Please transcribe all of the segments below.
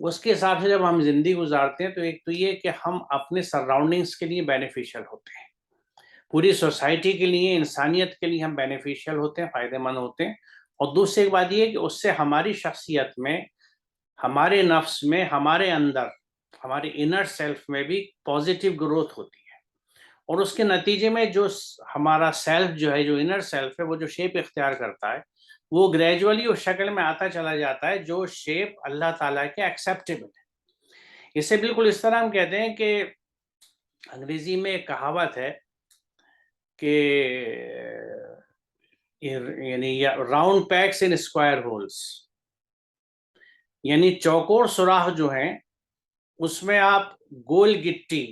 اس کے حساب سے جب ہم زندگی گزارتے ہیں تو ایک تو یہ کہ ہم اپنے سراؤنڈنگس کے لیے بینیفیشیل ہوتے ہیں، پوری سوسائٹی کے لیے، انسانیت کے لیے ہم بینیفیشیل ہوتے ہیں، فائدہ مند ہوتے ہیں، اور دوسری ایک بات یہ کہ اس سے ہماری شخصیت میں، ہمارے نفس میں، ہمارے اندر، ہمارے انر سیلف میں بھی پازیٹیو گروتھ ہوتی ہے، اور اس کے نتیجے میں جو ہمارا سیلف جو ہے، جو انر سیلف ہے، وہ جو شیپ اختیار کرتا ہے، وہ گریجولی اس شکل میں آتا چلا جاتا ہے جو شیپ اللہ تعالیٰ کے ایکسیپٹیبل ہے۔ اسے بالکل اس طرح ہم کہتے ہیں کہ انگریزی میں ایک کہاوت ہے کہ یعنی راؤنڈ پیگز ان اسکوائر ہولز، یعنی چوکور سوراخ جو ہیں اس میں آپ گول گٹی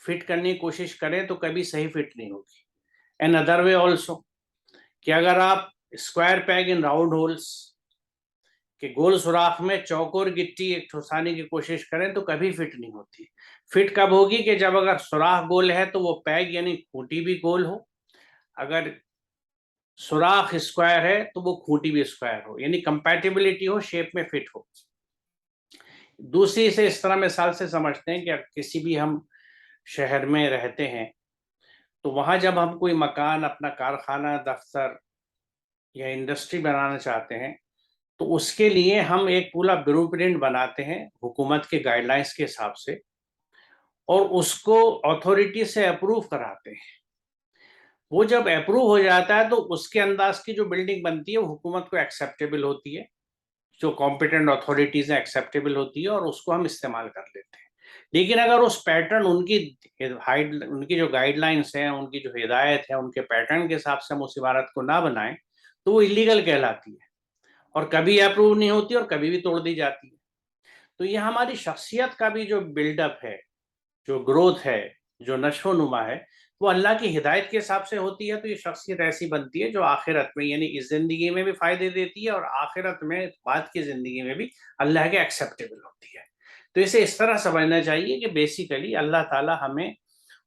فٹ کرنے کی کوشش کریں تو کبھی صحیح فٹ نہیں ہوگی۔ اینڈ ادر وے آلسو، کہ اگر آپ اسکوائر پیگ ان راؤنڈ ہولز، کہ گول سوراخ میں چوکور گٹی ایک ٹھسانے کی کوشش کریں تو کبھی فٹ نہیں ہوتی۔ فٹ کب ہوگی؟ کہ جب اگر سوراخ گول ہے تو وہ پیگ یعنی کھوٹی بھی گول ہو، اگر سوراخ اسکوائر ہے تو وہ کھوٹی بھی اسکوائر ہو، یعنی کمپیٹیبلٹی ہو، شیپ میں فٹ ہو۔ دوسری سے اس طرح مثال سے سمجھتے ہیں کہ کسی بھی ہم شہر میں رہتے ہیں تو وہاں جب ہم کوئی مکان، اپنا کارخانہ، دفتر یا انڈسٹری بنانا چاہتے ہیں تو اس کے لیے ہم ایک پورا بلو پرنٹ بناتے ہیں حکومت کے گائیڈ لائنس کے حساب سے، اور اس کو اتھارٹی سے اپروو کراتے ہیں۔ وہ جب اپروو ہو جاتا ہے تو اس کے انداز کی جو بلڈنگ بنتی ہے وہ حکومت کو ایکسیپٹیبل ہوتی ہے، جو کمپیٹنٹ اتھارٹیز ہیں ایکسیپٹیبل ہوتی ہے، اور اس کو ہم استعمال کر لیتے ہیں۔ لیکن اگر اس پیٹرن، ان کی جو گائیڈ لائنس ہیں، ان کی جو ہدایت ہے، ان کے پیٹرن کے حساب سے ہم اس عمارت کو نہ بنائیں تو وہ اللیگل کہلاتی ہے، اور کبھی اپروو نہیں ہوتی اور کبھی بھی توڑ دی جاتی ہے۔ تو یہ ہماری شخصیت کا بھی جو بلڈ اپ ہے، جو گروتھ ہے، جو نشو و نما ہے، وہ اللہ کی ہدایت کے حساب سے ہوتی ہے۔ تو یہ شخصیت ایسی بنتی ہے جو آخرت میں، یعنی اس زندگی میں بھی فائدے دیتی ہے، اور آخرت میں، بعد کی زندگی میں بھی اللہ کے ایکسیپٹیبل ہوتی ہے۔ تو اسے اس طرح سمجھنا چاہیے کہ بیسیکلی اللہ تعالیٰ ہمیں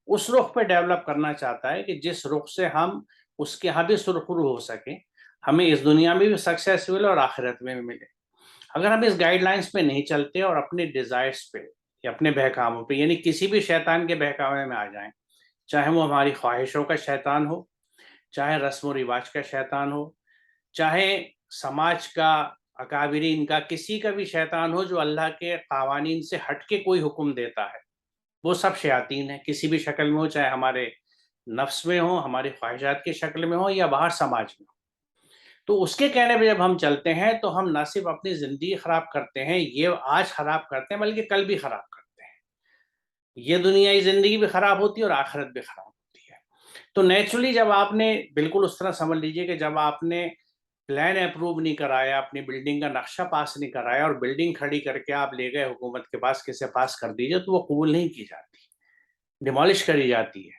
اس رخ پہ ڈیولپ کرنا چاہتا ہے کہ جس رخ سے ہم اس کے یہاں بھی سرخرو ہو سکیں، ہمیں اس دنیا میں بھی سکسیس ملے اور آخرت میں بھی ملے۔ اگر ہم اس گائیڈ لائنس پہ نہیں چلتے اور اپنے ڈیزائرز پہ یا اپنے بہکاموں پہ، یعنی کسی بھی شیطان کے بہکاوے میں آ جائیں، چاہے وہ ہماری خواہشوں کا شیطان ہو، چاہے رسم و رواج کا شیطان ہو، چاہے سماج کا، اکابرین کا، کسی کا بھی شیطان ہو جو اللہ کے قوانین سے ہٹ کے کوئی حکم دیتا ہے، وہ سب شیاطین ہیں، کسی بھی شکل میں ہو، چاہے ہمارے نفس میں ہو، ہماری خواہشات کی شکل میں ہو، یا باہر سماج میں ہو۔ تو اس کے کہنے پہ جب ہم چلتے ہیں تو ہم نہ صرف اپنی زندگی خراب کرتے ہیں، یہ آج خراب کرتے ہیں، بلکہ کل بھی خراب کرتے ہیں۔ یہ دنیائی زندگی بھی خراب ہوتی ہے اور آخرت بھی خراب ہوتی ہے۔ تو نیچرلی جب آپ نے، بالکل اس طرح سمجھ لیجئے کہ جب آپ نے پلان اپروو نہیں کرایا، اپنی بلڈنگ کا نقشہ پاس نہیں کرایا، اور بلڈنگ کھڑی کر کے آپ لے گئے حکومت کے پاس کسے پاس کر دیجئے، تو وہ قبول نہیں کی جاتی، ڈیمالش کری جاتی ہے۔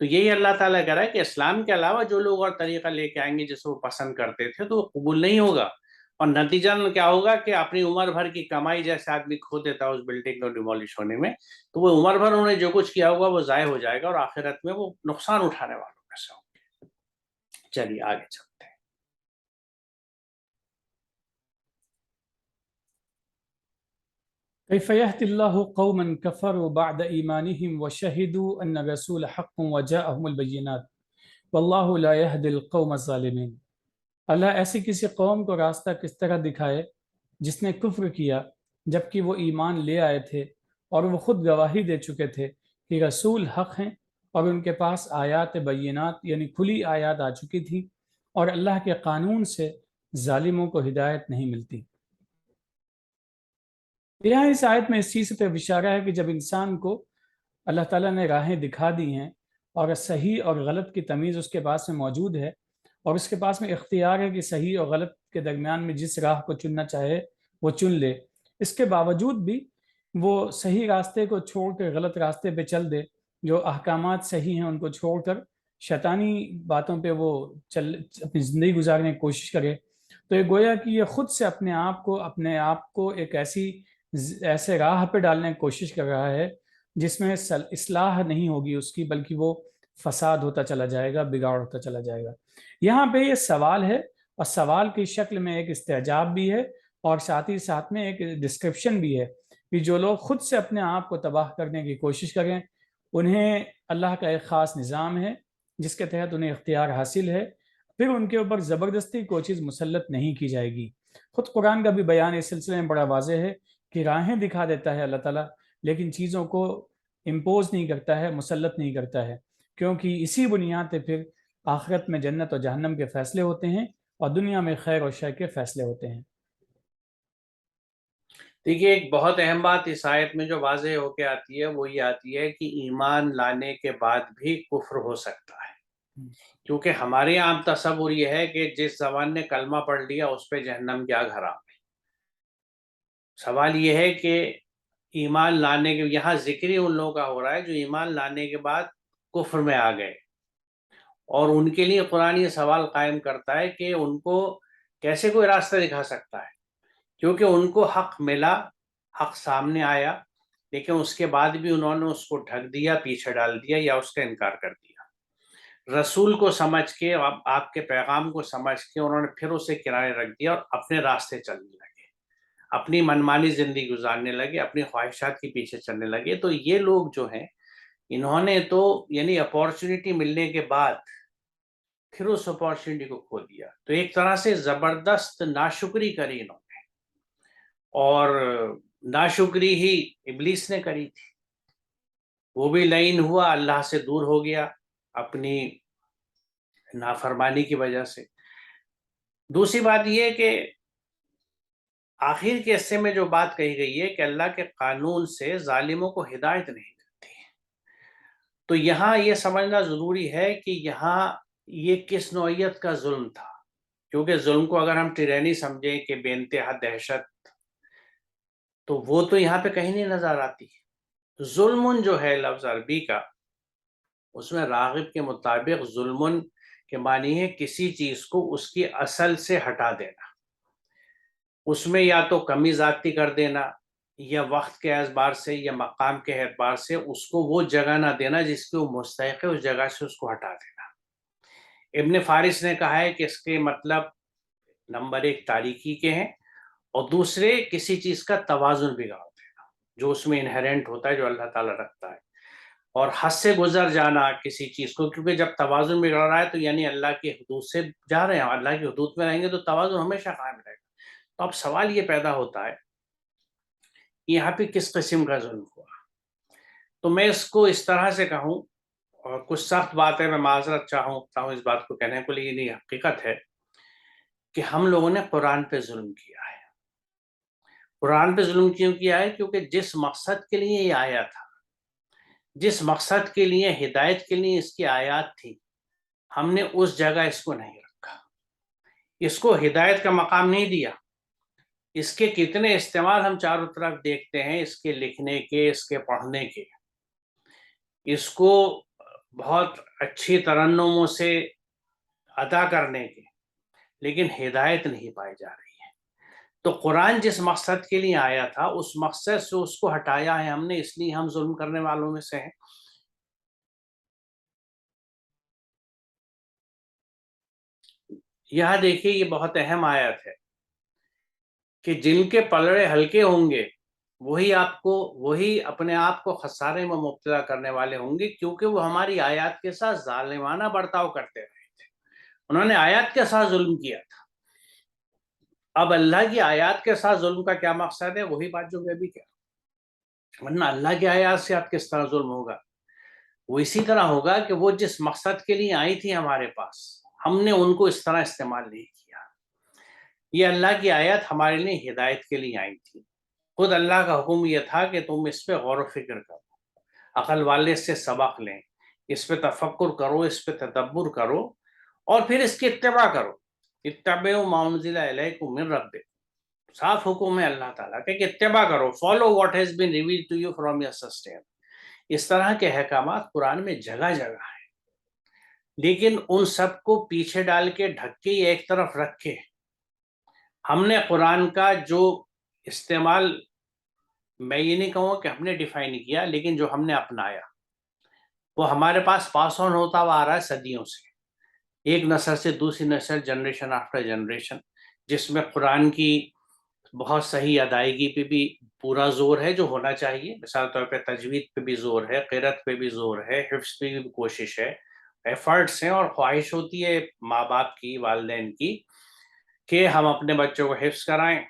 تو یہی اللہ تعالیٰ کہہ رہا ہے کہ اسلام کے علاوہ جو لوگ اور طریقہ لے کے آئیں گے جسے وہ پسند کرتے تھے تو وہ قبول نہیں ہوگا، اور نتیجہ کیا ہوگا کہ اپنی عمر بھر کی کمائی جیسے آدمی کھو دیتا ہے اس بلڈنگ کو ڈیمالش ہونے میں، تو وہ عمر بھر انہوں نے جو کچھ کیا ہوگا وہ ضائع ہو جائے گا، اور آخرت میں وہ نقصان اٹھانے والوں میں سے ہوں گے۔ چلیے آگے چلتے ہیں۔ كيف يهدي الله قوما كفروا بعد إيمانهم وشهدوا أن الرسول حق وجاءهم البينات والله لا يهدي القوم الظالمين۔ اللہ ایسی کسی قوم کو راستہ کس طرح دکھائے جس نے کفر کیا جبکہ وہ ایمان لے آئے تھے، اور وہ خود گواہی دے چکے تھے کہ رسول حق ہیں، اور ان کے پاس آیات بینات یعنی کھلی آیات آ چکی تھی، اور اللہ کے قانون سے ظالموں کو ہدایت نہیں ملتی۔ یہاں اس آیت میں اس چیز پہ اشارہ ہے کہ جب انسان کو اللہ تعالیٰ نے راہیں دکھا دی ہیں اور صحیح اور غلط کی تمیز اس کے پاس میں موجود ہے، اور اس کے پاس میں اختیار ہے کہ صحیح اور غلط کے درمیان میں جس راہ کو چننا چاہے وہ چن لے، اس کے باوجود بھی وہ صحیح راستے کو چھوڑ کر غلط راستے پہ چل دے، جو احکامات صحیح ہیں ان کو چھوڑ کر شیطانی باتوں پہ وہ اپنی زندگی گزارنے کی کوشش کرے، تو یہ گویا کہ یہ خود سے اپنے آپ کو ایک ایسے راہ پہ ڈالنے کی کوشش کر رہا ہے جس میں اصلاح نہیں ہوگی اس کی، بلکہ وہ فساد ہوتا چلا جائے گا، بگاڑ ہوتا چلا جائے گا۔ یہاں پہ یہ سوال ہے، اور سوال کی شکل میں ایک استعجاب بھی ہے، اور ساتھ میں ایک ڈسکرپشن بھی ہے کہ جو لوگ خود سے اپنے آپ کو تباہ کرنے کی کوشش کریں انہیں اللہ کا ایک خاص نظام ہے جس کے تحت انہیں اختیار حاصل ہے، پھر ان کے اوپر زبردستی کوئی چیز مسلط نہیں کی جائے گی۔ خود قرآن کا بھی بیان اس سلسلے میں بڑا واضح ہے کہ راہیں دکھا دیتا ہے اللہ تعالیٰ، لیکن چیزوں کو امپوز نہیں کرتا ہے، مسلط نہیں کرتا ہے، کیونکہ اسی بنیاد پہ پھر آخرت میں جنت اور جہنم کے فیصلے ہوتے ہیں اور دنیا میں خیر اور شر کے فیصلے ہوتے ہیں۔ دیکھیے، ایک بہت اہم بات اس آیت میں جو واضح ہو کے آتی ہے وہ یہ آتی ہے کہ ایمان لانے کے بعد بھی کفر ہو سکتا ہے، کیونکہ ہمارے یہاں عام تصور یہ ہے کہ جس زبان نے کلمہ پڑھ لیا اس پہ جہنم کیا حرام ہے۔ سوال یہ ہے کہ ایمان لانے کے یہاں ذکر ہی ان لوگوں کا ہو رہا ہے جو ایمان لانے کے بعد کفر میں آ گئے، اور ان کے لیے قرآن یہ سوال قائم کرتا ہے کہ ان کو کیسے کوئی راستہ دکھا سکتا ہے، کیونکہ ان کو حق ملا، حق سامنے آیا، لیکن اس کے بعد بھی انہوں نے اس کو ڈھک دیا، پیچھے ڈال دیا یا اس کا انکار کر دیا۔ رسول کو سمجھ کے، آپ کے پیغام کو سمجھ کے انہوں نے پھر اسے کنارے رکھ دیا اور اپنے راستے چلنے لگے، اپنی منمانی زندگی گزارنے لگے، اپنی خواہشات کے پیچھے چلنے لگے۔ تو یہ لوگ جو ہیں انہوں نے تو یعنی اپورچونٹی ملنے کے بعد پھر اس اپورچونٹی کو کھو دیا، تو ایک طرح سے زبردست ناشکری کری انہوں نے، اور ناشکری ہی ابلیس نے کری تھی، وہ بھی لعین ہوا، اللہ سے دور ہو گیا اپنی نافرمانی کی وجہ سے۔ دوسری بات یہ کہ آخر کے حصے میں جو بات کہی گئی ہے کہ اللہ کے قانون سے ظالموں کو ہدایت نہیں ملتی، تو یہاں یہ سمجھنا ضروری ہے کہ یہاں یہ کس نوعیت کا ظلم تھا، کیونکہ ظلم کو اگر ہم ٹیرانی سمجھیں کہ بے انتہا دہشت، تو وہ تو یہاں پہ کہیں نہیں نظر آتی۔ ظلم جو ہے لفظ عربی کا، اس میں راغب کے مطابق ظلم کے معنی ہے کسی چیز کو اس کی اصل سے ہٹا دینا، اس میں یا تو کمی زیادتی کر دینا، یا وقت کے اعتبار سے یا مقام کے اعتبار سے اس کو وہ جگہ نہ دینا جس کی وہ مستحق ہے، اس جگہ سے اس کو ہٹا دینا۔ ابن فارس نے کہا ہے کہ اس کے مطلب نمبر ایک تاریکی کے ہیں، اور دوسرے کسی چیز کا توازن بگاڑ دینا جو اس میں انہیرنٹ ہوتا ہے، جو اللہ تعالیٰ رکھتا ہے، اور حد سے گزر جانا کسی چیز کو، کیونکہ جب توازن بگڑ رہا ہے تو یعنی اللہ کی حدود سے جا رہے ہیں، اللہ کی حدود میں رہیں گے تو توازن ہمیشہ قائم رہے گا۔ تو اب سوال یہ پیدا ہوتا ہے یہاں پہ کس قسم کا ظلم ہوا؟ تو میں اس کو اس طرح سے کہوں، اور کچھ سخت بات ہے، میں معذرت چاہتا ہوں اس بات کو کہنے کو، لیکن یہ حقیقت ہے کہ ہم لوگوں نے قرآن پہ ظلم کیا ہے۔ قرآن پہ ظلم کیوں کیا ہے؟ کیونکہ جس مقصد کے لیے یہ آیا تھا، جس مقصد کے لیے ہدایت کے لیے اس کی آیات تھی، ہم نے اس جگہ اس کو نہیں رکھا، اس کو ہدایت کا مقام نہیں دیا۔ اس کے کتنے استعمال ہم چاروں طرف دیکھتے ہیں، اس کے لکھنے کے، اس کے پڑھنے کے، اس کو بہت اچھی ترنموں سے ادا کرنے کے، لیکن ہدایت نہیں پائی جا رہی ہے۔ تو قرآن جس مقصد کے لیے آیا تھا اس مقصد سے اس کو ہٹایا ہے ہم نے، اس لیے ہم ظلم کرنے والوں میں سے ہیں۔ یہاں دیکھیے یہ بہت اہم آیت ہے کہ جن کے پلڑے ہلکے ہوں گے وہی اپنے آپ کو خسارے میں مبتلا کرنے والے ہوں گے، کیونکہ وہ ہماری آیات کے ساتھ ظالمانہ برتاؤ کرتے رہے تھے، انہوں نے آیات کے ساتھ ظلم کیا تھا۔ اب اللہ کی آیات کے ساتھ ظلم کا کیا مقصد ہے؟ وہی بات جو میں بھی کہہ رہا ہوں، ورنہ اللہ کی آیات سے آپ کس طرح ظلم ہوگا؟ وہ اسی طرح ہوگا کہ وہ جس مقصد کے لیے آئی تھی ہمارے پاس، ہم نے ان کو اس طرح استعمال نہیں کیا۔ یہ اللہ کی آیات ہمارے لیے ہدایت کے لیے آئی تھی، خود اللہ کا حکم یہ تھا کہ تم اس پہ غور و فکر کرو، عقل والے سے سبق لیں، اس پہ تفکر کرو، اس پہ تدبر کرو، اور پھر اس کی اتباع کرو۔ اتبعوا ما انزل الیکم من ربکم، صاف حکم ہے اللہ تعالیٰ کہ اتباع کرو، follow what has been revealed to you from your sustainer. اس طرح کے احکامات قرآن میں جگہ جگہ ہیں، لیکن ان سب کو پیچھے ڈال کے، ڈھک کے، یا ایک طرف رکھ کے ہم نے قرآن کا جو استعمال، میں یہ نہیں کہوں کہ ہم نے ڈیفائن کیا، لیکن جو ہم نے اپنایا وہ ہمارے پاس پاس آن ہوتا ہوا آ رہا ہے صدیوں سے، ایک نسل سے دوسری نسل، جنریشن آفٹر جنریشن، جس میں قرآن کی بہت صحیح ادائیگی پہ بھی پورا زور ہے جو ہونا چاہیے، مثال طور پہ تجوید پہ بھی زور ہے، قرأت پہ بھی زور ہے، حفظ پہ بھی کوشش ہے، ایفرٹس ہیں، اور خواہش ہوتی ہے ماں باپ کی، والدین کی، کہ ہم اپنے بچوں کو حفظ کرائیں۔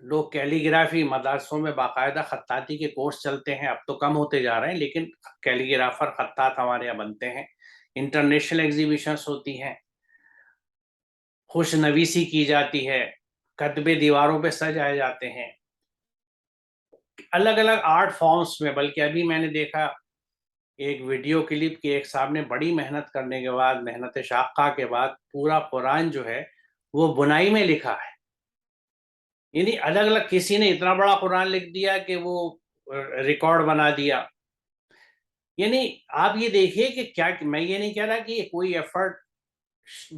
لوگ کیلیگرافی مدارسوں میں باقاعدہ خطاطی کے کورس چلتے ہیں، اب تو کم ہوتے جا رہے ہیں، لیکن کیلیگرافر خطاط ہمارے یہاں بنتے ہیں، انٹرنیشنل ایگزیبیشنز ہوتی ہیں، خوش نویسی کی جاتی ہے، کتبے دیواروں پہ سجائے جاتے ہیں، الگ الگ آرٹ فارمز میں۔ بلکہ ابھی میں نے دیکھا ایک ویڈیو کلپ کی ایک صاحب نے بڑی محنت کرنے کے بعد، محنت شاقہ کے بعد، پورا قرآن جو ہے وہ بنائی میں لکھا ہے، یعنی الگ الگ، کسی نے اتنا بڑا قرآن لکھ دیا کہ وہ ریکارڈ بنا دیا۔ یعنی آپ یہ دیکھیے کہ کیا، میں یہ نہیں کہہ رہا کہ یہ کوئی ایفرٹ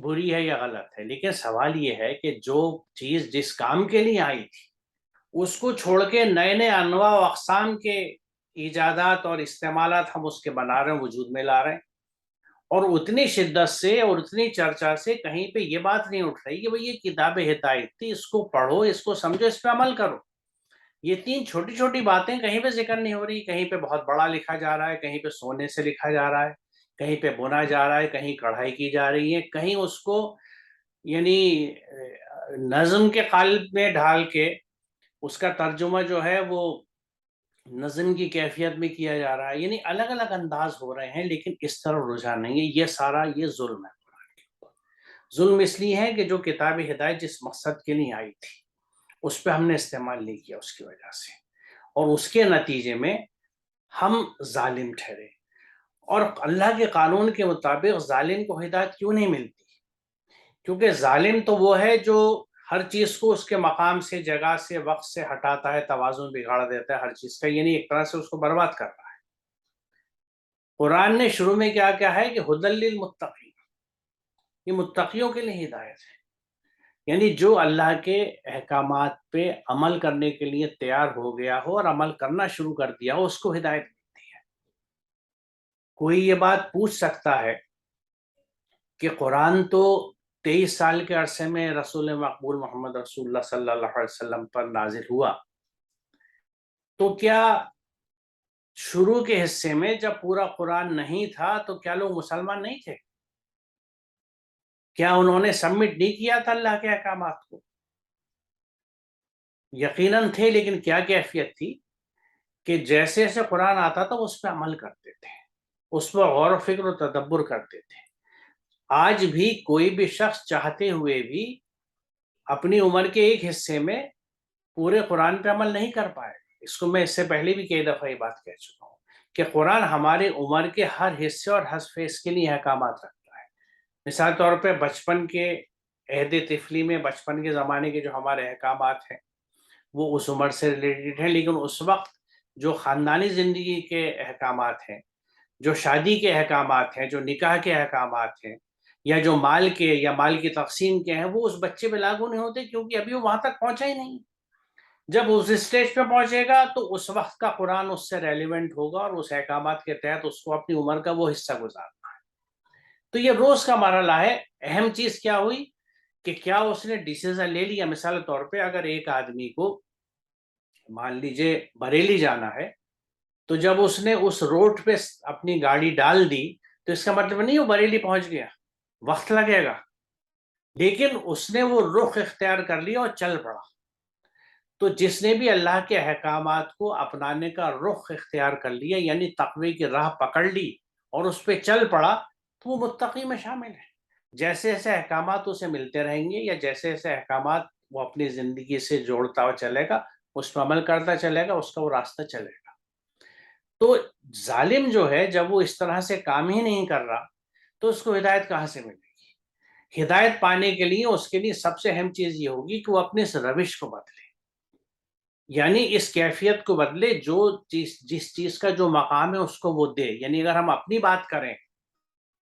بری ہے یا غلط ہے، لیکن سوال یہ ہے کہ جو چیز جس کام کے لیے آئی تھی اس کو چھوڑ کے نئے نئے انواع و اقسام کے ایجادات اور استعمالات ہم اس کے بنا رہے ہیں، وجود میں لا رہے ہیں، اور اتنی شدت سے اور اتنی چرچا سے کہیں پہ یہ بات نہیں اٹھ رہی کہ بھئی یہ کتاب ہدایت تھی، اس کو پڑھو، اس کو سمجھو، اس پہ عمل کرو۔ یہ تین چھوٹی چھوٹی باتیں کہیں پہ ذکر نہیں ہو رہی، کہیں پہ بہت بڑا لکھا جا رہا ہے، کہیں پہ سونے سے لکھا جا رہا ہے، کہیں پہ بنا جا رہا ہے، کہیں کڑھائی کی جا رہی ہے، کہیں اس کو یعنی نظم کے قالب میں ڈھال کے اس کا ترجمہ جو ہے وہ نظم کی کیفیت میں کیا جا رہا ہے، یعنی الگ الگ انداز ہو رہے ہیں، لیکن اس طرح رجحان نہیں ہے۔ یہ سارا یہ ظلم ہے قرآن کے اوپر۔ ظلم اس لیے ہے کہ جو کتاب ہدایت جس مقصد کے لیے آئی تھی اس پہ ہم نے استعمال نہیں کیا، اس کی وجہ سے، اور اس کے نتیجے میں ہم ظالم ٹھہرے۔ اور اللہ کے قانون کے مطابق ظالم کو ہدایت کیوں نہیں ملتی؟ کیونکہ ظالم تو وہ ہے جو ہر چیز کو اس کے مقام سے، جگہ سے، وقت سے ہٹاتا ہے، توازن بگاڑ دیتا ہے ہر چیز کا، یعنی ایک طرح سے اس کو برباد کر رہا ہے۔ قرآن نے شروع میں کیا کیا ہے کہ ھدی للمتقین، یہ متقیوں کے لیے ہدایت ہے، یعنی جو اللہ کے احکامات پہ عمل کرنے کے لیے تیار ہو گیا ہو اور عمل کرنا شروع کر دیا ہو، اس کو ہدایت ملتی ہے۔ کوئی یہ بات پوچھ سکتا ہے کہ قرآن تو 23 سال کے عرصے میں رسول مقبول محمد رسول اللہ صلی اللہ علیہ وسلم پر نازل ہوا، تو کیا شروع کے حصے میں جب پورا قرآن نہیں تھا تو کیا لوگ مسلمان نہیں تھے؟ کیا انہوں نے سبمٹ نہیں کیا تھا اللہ کے احکامات کو؟ یقیناً تھے، لیکن کیا کیفیت تھی کہ جیسے جیسے قرآن آتا تھا اس پہ عمل کرتے تھے، اس پر غور و فکر و تدبر کرتے تھے۔ آج بھی کوئی بھی شخص چاہتے ہوئے بھی اپنی عمر کے ایک حصے میں پورے قرآن پہ عمل نہیں کر پائے۔ اس کو میں اس سے پہلے بھی کئی دفعہ یہ بات کہہ چکا ہوں کہ قرآن ہمارے عمر کے ہر حصے اور ہر فیز کے لیے احکامات رکھتا ہے۔ مثال طور پہ بچپن کے عہد طفلی میں، بچپن کے زمانے کے جو ہمارے احکامات ہیں وہ اس عمر سے ریلیٹڈ ہیں، لیکن اس وقت جو خاندانی زندگی کے احکامات ہیں، جو شادی کے احکامات ہیں، جو نکاح کے احکامات ہیں، یا جو مال کے یا مال کی تقسیم کے ہیں، وہ اس بچے پہ لاگو نہیں ہوتے، کیونکہ ابھی وہ وہاں تک پہنچا ہی نہیں۔ جب اس اسٹیج پہ پہنچے گا تو اس وقت کا قرآن اس سے ریلیونٹ ہوگا، اور اس احکامات کے تحت اس کو اپنی عمر کا وہ حصہ گزارنا ہے۔ تو یہ روز کا مرحلہ ہے۔ اہم چیز کیا ہوئی کہ کیا اس نے ڈیسیزن لے لیا؟ مثال طور پہ اگر ایک آدمی کو مان لیجئے بریلی جانا ہے، تو جب اس نے اس روڈ پہ اپنی گاڑی ڈال دی تو اس کا مطلب نہیں وہ بریلی پہنچ گیا، وقت لگے گا، لیکن اس نے وہ رخ اختیار کر لیا اور چل پڑا۔ تو جس نے بھی اللہ کے احکامات کو اپنانے کا رخ اختیار کر لیا، یعنی تقوی کی راہ پکڑ لی اور اس پہ چل پڑا، تو وہ متقی میں شامل ہے۔ جیسے جیسے احکامات اسے ملتے رہیں گے، یا جیسے جیسے احکامات وہ اپنی زندگی سے جوڑتا ہوا چلے گا، اس پہ عمل کرتا چلے گا، اس کا وہ راستہ چلے گا۔ تو ظالم جو ہے جب وہ اس طرح سے کام ہی نہیں کر رہا تو اس کو ہدایت کہاں سے ملے گی؟ ہدایت پانے کے لیے اس کے لیے سب سے اہم چیز یہ ہوگی کہ وہ اپنے اس روش کو بدلے، یعنی اس کیفیت کو بدلے، جو جس چیز کا جو مقام ہے اس کو وہ دے۔ یعنی اگر ہم اپنی بات کریں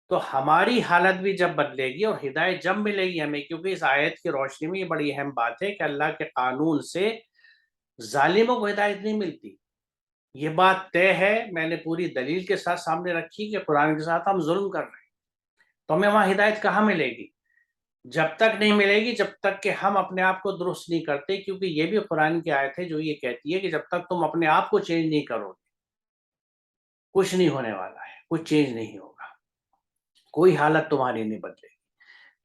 تو ہماری حالت بھی جب بدلے گی اور ہدایت جب ملے گی ہمیں، کیونکہ اس آیت کی روشنی میں یہ بڑی اہم بات ہے کہ اللہ کے قانون سے ظالموں کو ہدایت نہیں ملتی۔ یہ بات طے ہے، میں نے پوری دلیل کے ساتھ سامنے رکھی کہ قرآن کے ساتھ ہم ظلم کر رہے ہیں، تو ہمیں وہاں ہدایت کہاں ملے گی؟ جب تک نہیں ملے گی جب تک کہ ہم اپنے آپ کو درست نہیں کرتے، کیونکہ یہ بھی قرآن کی آیت ہے جو یہ کہتی ہے کہ جب تک تم اپنے آپ کو چینج نہیں کرو گے کچھ نہیں ہونے والا ہے، کچھ چینج نہیں ہوگا، کوئی حالت تمہاری نہیں بدلے گی۔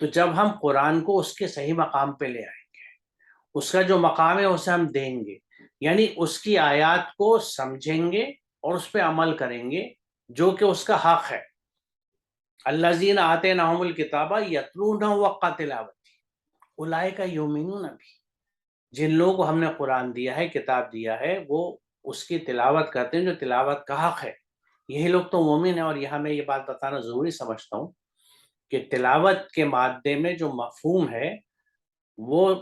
تو جب ہم قرآن کو اس کے صحیح مقام پہ لے آئیں گے، اس کا جو مقام ہے اسے ہم دیں گے، یعنی اس کی آیات کو سمجھیں گے اور اس پہ عمل کریں گے جو کہ اس کا حق ہے۔ الذین آتیناہم الکتاب یتلونہ حق تلاوتہ اولئک یؤمنون بہ، جن لوگوں کو ہم نے قرآن دیا ہے، کتاب دیا ہے، وہ اس کی تلاوت کرتے ہیں جو تلاوت کا حق ہے، یہی لوگ تو مومن ہیں۔ اور یہاں میں یہ بات بتانا ضروری سمجھتا ہوں کہ تلاوت کے مادے میں جو مفہوم ہے وہ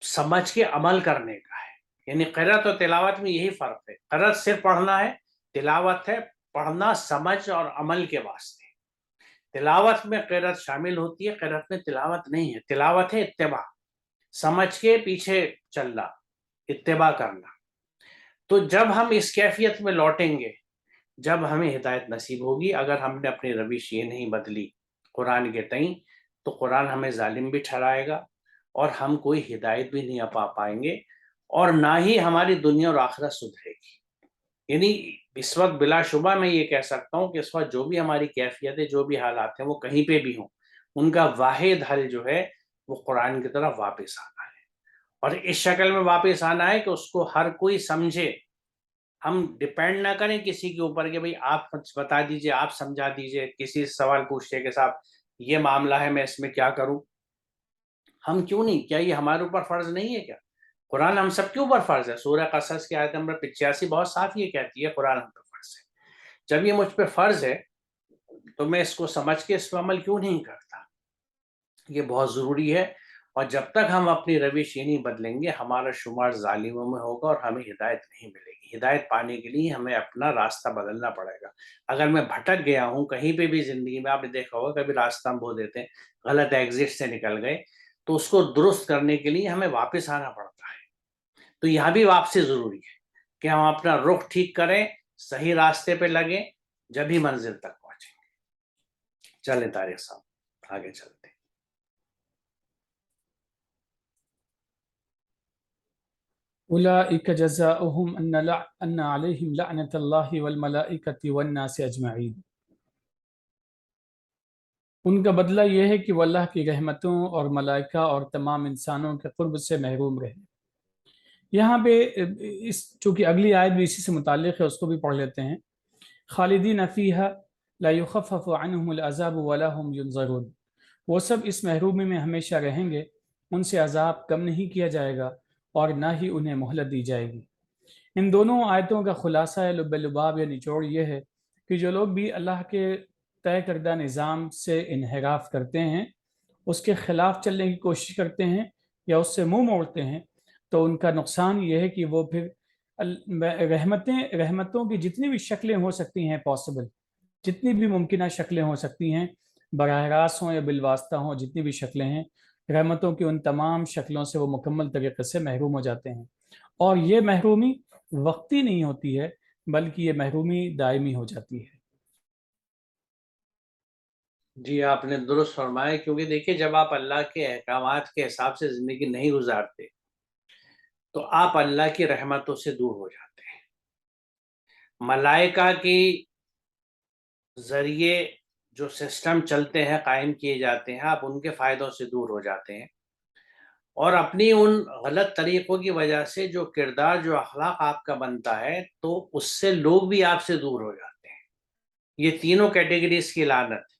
سمجھ کے عمل کرنے کا ہے، یعنی قرأت اور تلاوت میں یہی فرق ہے۔ قرأت صرف پڑھنا ہے، تلاوت ہے پڑھنا سمجھ اور عمل کے واسطے۔ تلاوت میں قرأت شامل ہوتی ہے، قرأت میں تلاوت نہیں ہے، تلاوت ہے اتباع، سمجھ کے پیچھے چلنا، اتباع کرنا۔ تو جب ہم اس کیفیت میں لوٹیں گے، جب ہمیں ہدایت نصیب ہوگی، اگر ہم نے اپنی روش یہ نہیں بدلی قرآن کے تئیں، تو قرآن ہمیں ظالم بھی ٹھہرائے گا اور ہم کوئی ہدایت بھی نہیں پا پائیں گے، اور نہ ہی ہماری دنیا اور آخرت سدھرے گی۔ یعنی اس وقت بلا شبہ میں یہ کہہ سکتا ہوں کہ اس وقت جو بھی ہماری کیفیت ہے، جو بھی حالات ہیں، وہ کہیں پہ بھی ہوں، ان کا واحد حل جو ہے وہ قرآن کی طرف واپس آنا ہے، اور اس شکل میں واپس آنا ہے کہ اس کو ہر کوئی سمجھے۔ ہم ڈیپینڈ نہ کریں کسی کے اوپر کہ بھئی آپ بتا دیجئے، آپ سمجھا دیجئے، کسی سے سوال پوچھتے کہ صاحب یہ معاملہ ہے، میں اس میں کیا کروں۔ ہم کیوں نہیں، کیا یہ ہمارے اوپر فرض نہیں ہے کیا؟ قرآن ہم سب کے اوپر فرض ہے۔ سورہ قصص کی آیت نمبر 85 بہت صاف یہ کہتی ہے قرآن ہم پر فرض ہے۔ جب یہ مجھ پہ فرض ہے تو میں اس کو سمجھ کے اس پر عمل کیوں نہیں کرتا؟ یہ بہت ضروری ہے، اور جب تک ہم اپنی روش یہ نہیں بدلیں گے، ہمارا شمار ظالموں میں ہوگا اور ہمیں ہدایت نہیں ملے گی۔ ہدایت پانے کے لیے ہمیں اپنا راستہ بدلنا پڑے گا۔ اگر میں بھٹک گیا ہوں کہیں پہ بھی زندگی میں، آپ نے دیکھا ہوگا کبھی راستہ ہم بھول دیتے ہیں، غلط ایگزٹ سے نکل گئے، تو اس کو درست کرنے کے لیے ہمیں واپس آنا پڑتا ہے۔ تو یہاں بھی واپسی ضروری ہے کہ ہم اپنا رخ ٹھیک کریں، صحیح راستے پہ لگیں، جب ہی منزل تک پہنچیں گے۔ چلیں طارق صاحب آگے چلتے ہیں۔ اولئک جزاؤہم ان علیہم لعنۃ اللہ والملائکۃ والناس اجمعین، ان کا بدلہ یہ ہے کہ وہ اللہ کی رحمتوں اور ملائکہ اور تمام انسانوں کے قرب سے محروم رہے۔ یہاں پہ چونکہ اگلی آیت بھی اسی سے متعلق ہے، اس کو بھی پڑھ لیتے ہیں۔ خالدین فیہا لا یخفف عنہم العذاب ولا هم ینظرون، وہ سب اس محرومی میں ہمیشہ رہیں گے، ان سے عذاب کم نہیں کیا جائے گا اور نہ ہی انہیں مہلت دی جائے گی۔ ان دونوں آیتوں کا خلاصہ لب لباب یا نچوڑ یہ ہے کہ جو لوگ بھی اللہ کے طے کردہ نظام سے انحراف کرتے ہیں، اس کے خلاف چلنے کی کوشش کرتے ہیں یا اس سے منہ موڑتے ہیں، تو ان کا نقصان یہ ہے کہ وہ پھر رحمتوں کی جتنی بھی شکلیں ہو سکتی ہیں پاسبل، جتنی بھی ممکنہ شکلیں ہو سکتی ہیں، براہ راست ہوں یا بالواسطہ ہوں، جتنی بھی شکلیں ہیں، رحمتوں کی ان تمام شکلوں سے وہ مکمل طریقے سے محروم ہو جاتے ہیں۔ اور یہ محرومی وقتی نہیں ہوتی ہے، بلکہ یہ محرومی دائمی ہو جاتی ہے۔ جی آپ نے درست فرمایا، کیونکہ دیکھیے جب آپ اللہ کے احکامات کے حساب سے زندگی نہیں گزارتے تو آپ اللہ کی رحمتوں سے دور ہو جاتے ہیں۔ ملائکہ کی ذریعے جو سسٹم چلتے ہیں، قائم کیے جاتے ہیں، آپ ان کے فائدوں سے دور ہو جاتے ہیں، اور اپنی ان غلط طریقوں کی وجہ سے جو کردار، جو اخلاق آپ کا بنتا ہے، تو اس سے لوگ بھی آپ سے دور ہو جاتے ہیں۔ یہ تینوں کیٹیگریز کی لعنت،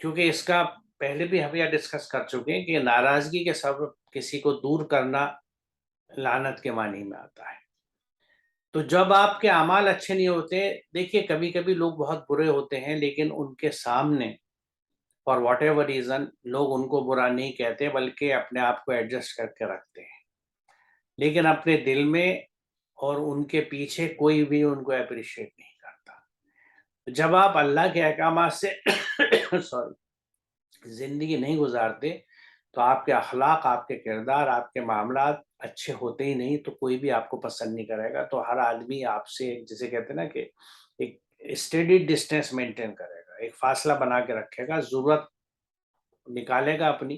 کیونکہ اس کا پہلے بھی ہم یہ ڈسکس کر چکے ہیں کہ ناراضگی کے سبب کسی کو دور کرنا لعنت کے معنی میں آتا ہے۔ تو جب آپ کے اعمال اچھے نہیں ہوتے، دیکھیے کبھی کبھی لوگ بہت برے ہوتے ہیں، لیکن ان کے سامنے فار واٹ ایور ریزن لوگ ان کو برا نہیں کہتے، بلکہ اپنے آپ کو ایڈجسٹ کر کے رکھتے ہیں، لیکن اپنے دل میں اور ان کے پیچھے کوئی بھی ان کو اپریشیٹ نہیں کرتا۔ جب آپ اللہ کے احکامات سے زندگی نہیں گزارتے تو آپ کے اخلاق، آپ کے کردار، آپ کے معاملات اچھے ہوتے ہی نہیں، تو کوئی بھی آپ کو پسند نہیں کرے گا۔ تو ہر آدمی آپ سے، جسے کہتے ہیں نا کہ ایک اسٹیڈی ڈسٹینس مینٹین کرے گا، ایک فاصلہ بنا کے رکھے گا، ضرورت نکالے گا اپنی،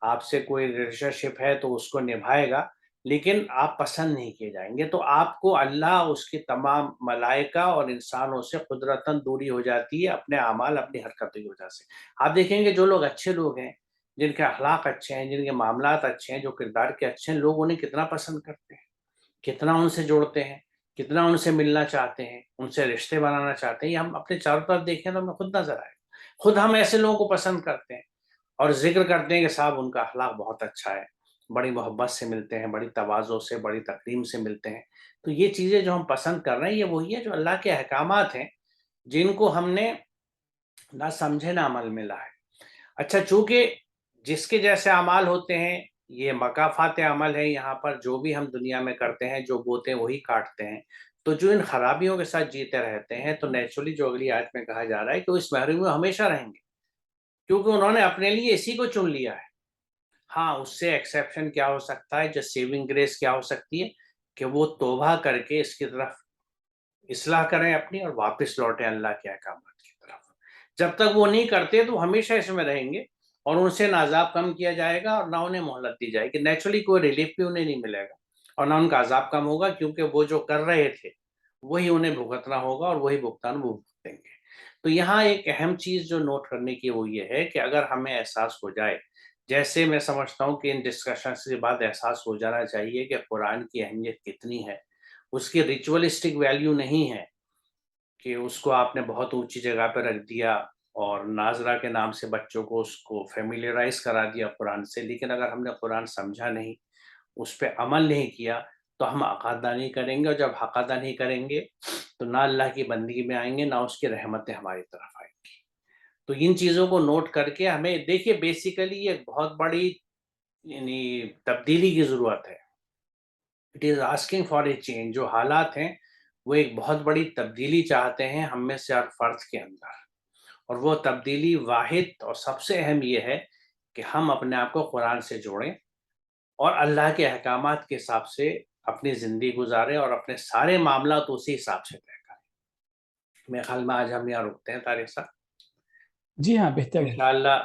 آپ سے کوئی ریلیشن شپ ہے تو اس کو نبھائے گا، لیکن آپ پسند نہیں کیے جائیں گے، تو آپ کو اللہ اس کے تمام ملائکہ اور انسانوں سے قدرتاً دوری ہو جاتی ہے اپنے اعمال اپنی حرکتوں کی وجہ سے۔ آپ دیکھیں گے جو لوگ اچھے لوگ ہیں، جن کے اخلاق اچھے ہیں، جن کے معاملات اچھے ہیں، جو کردار کے اچھے ہیں، لوگ انہیں کتنا پسند کرتے ہیں، کتنا ان سے جوڑتے ہیں، کتنا ان سے ملنا چاہتے ہیں، ان سے رشتے بنانا چاہتے ہیں۔ یہ ہم اپنے چاروں طرف دیکھیں تو ہمیں خود نظر آئے، خود ہم ایسے لوگوں کو پسند کرتے ہیں اور ذکر کرتے ہیں کہ صاحب ان کا اخلاق بہت اچھا ہے، بڑی محبت سے ملتے ہیں، بڑی تواضع سے، بڑی تکریم سے ملتے ہیں۔ تو یہ چیزیں جو ہم پسند کر رہے ہیں، یہ وہی ہے جو اللہ کے احکامات ہیں جن کو ہم نے نہ سمجھے نہ عمل میں لائے۔ اچھا، چونکہ جس کے جیسے اعمال ہوتے ہیں، یہ مکافات عمل ہے، یہاں پر جو بھی ہم دنیا میں کرتے ہیں، جو بوتے ہیں وہی کاٹتے ہیں، تو جو ان خرابیوں کے ساتھ جیتے رہتے ہیں، تو نیچرلی جو اگلی آیت میں کہا جا رہا ہے کہ وہ اس محرومی میں ہمیشہ رہیں گے، کیونکہ انہوں نے اپنے لیے اسی کو چن لیا ہے۔ ہاں، اس سے ایکسیپشن کیا ہو سکتا ہے، جو سیونگ گریس کیا ہو سکتی ہے کہ وہ توبہ کر کے اس کی طرف اصلاح کریں اپنی اور واپس لوٹیں اللہ کے احکامات کی طرف۔ جب تک وہ نہیں کرتے تو ہمیشہ اس میں رہیں گے اور ان سے نہ عذاب کم کیا جائے گا اور نہ انہیں مہلت دی جائے گی، نیچرلی کوئی ریلیف بھی انہیں نہیں ملے گا اور نہ ان کا عذاب کم ہوگا، کیونکہ وہ جو کر رہے تھے وہی انہیں بھگتنا ہوگا اور وہی بھگتان وہ بھگتیں گے۔ تو یہاں ایک اہم چیز جو نوٹ کرنے کی وہ یہ ہے کہ اگر ہمیں احساس ہو جائے، جیسے میں سمجھتا ہوں کہ ان ڈسکشنز کے بعد احساس ہو جانا چاہیے کہ قرآن کی اہمیت کتنی ہے، اس کی ریچولسٹک ویلیو نہیں ہے کہ اس کو آپ نے بہت اونچی جگہ پہ رکھ دیا اور ناظرہ کے نام سے بچوں کو اس کو فیملیرائز کرا دیا قرآن سے، لیکن اگر ہم نے قرآن سمجھا نہیں، اس پہ عمل نہیں کیا تو ہم عقیدہ نہیں کریں گے، اور جب عقیدہ نہیں کریں گے تو نہ اللہ کی بندگی میں آئیں گے، نہ اس کی رحمتیں ہماری طرف آئیں گی۔ تو ان چیزوں کو نوٹ کر کے ہمیں دیکھیے، بیسیکلی یہ بہت بڑی یعنی تبدیلی کی ضرورت ہے۔ It is asking for a change, جو حالات ہیں وہ ایک بہت بڑی تبدیلی چاہتے ہیں ہم میں سے ہر فرد کے اندر، اور وہ تبدیلی واحد اور سب سے اہم یہ ہے کہ ہم اپنے آپ کو قرآن سے جوڑیں اور اللہ کے احکامات کے حساب سے اپنی زندگی گزاریں اور اپنے سارے معاملات اسی حساب سے طے کریں۔ میرے خیال میں آج ہم یہاں رکتے ہیں طارق صاحب، جی ہاں، بہتر ہے انشاءاللہ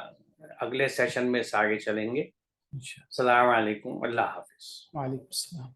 اگلے سیشن میں سے آگے چلیں گے۔ انشاءاللہ۔ السلام علیکم، اللہ حافظ۔ وعلیکم السلام۔